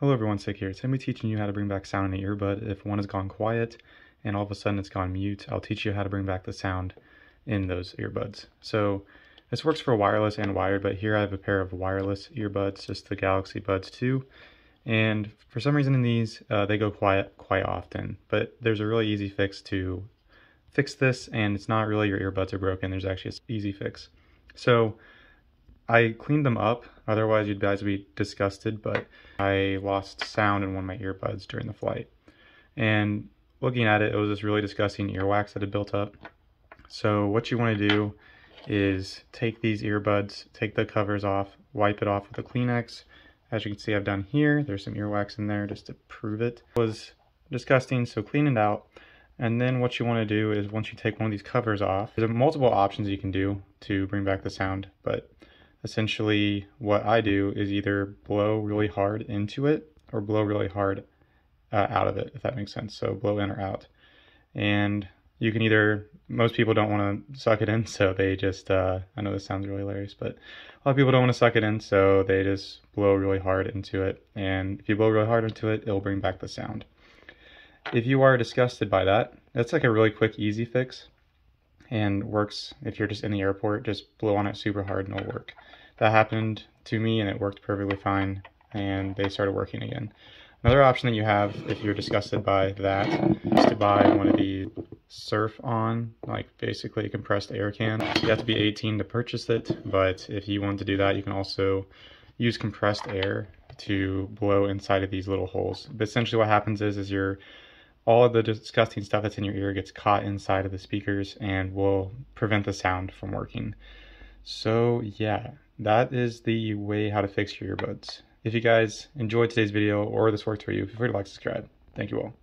Hello everyone, Sick here. Today I'm teaching you how to bring back sound in an earbud if one has gone quiet and all of a sudden it's gone mute. I'll teach you how to bring back the sound in those earbuds. So this works for wireless and wired, but here I have a pair of wireless earbuds, just the Galaxy Buds 2. And for some reason in these, they go quiet quite often. But there's a really easy fix to fix this, and it's not really your earbuds are broken. There's actually an easy fix. So I cleaned them up, otherwise you guys would be disgusted, but I lost sound in one of my earbuds during the flight. And looking at it, it was this really disgusting earwax that had built up. So what you want to do is take these earbuds, take the covers off, wipe it off with a Kleenex. As you can see, I've done here. There's some earwax in there just to prove it. It was disgusting, so clean it out. And then what you want to do is once you take one of these covers off, there's multiple options you can do to bring back the sound, but essentially what I do is either blow really hard into it or blow really hard out of it, if that makes sense. So blow in or out. And you can either, most people don't want to suck it in, so they just, I know this sounds really hilarious, but a lot of people don't want to suck it in, so they just blow really hard into it. And if you blow really hard into it, it'll bring back the sound. If you are disgusted by that, that's like a really quick, easy fix and works if you're just in the airport. Just blow on it super hard and it'll work. That happened to me and it worked perfectly fine, and they started working again. Another option that you have if you're disgusted by that is to buy one of the Surf On, like basically a compressed air can. You have to be 18 to purchase it, but if you want to do that, you can also use compressed air to blow inside of these little holes. But essentially what happens is all of the disgusting stuff that's in your ear gets caught inside of the speakers and will prevent the sound from working. So yeah, that is the way how to fix your earbuds. If you guys enjoyed today's video or this worked for you, feel free to like, subscribe. Thank you all.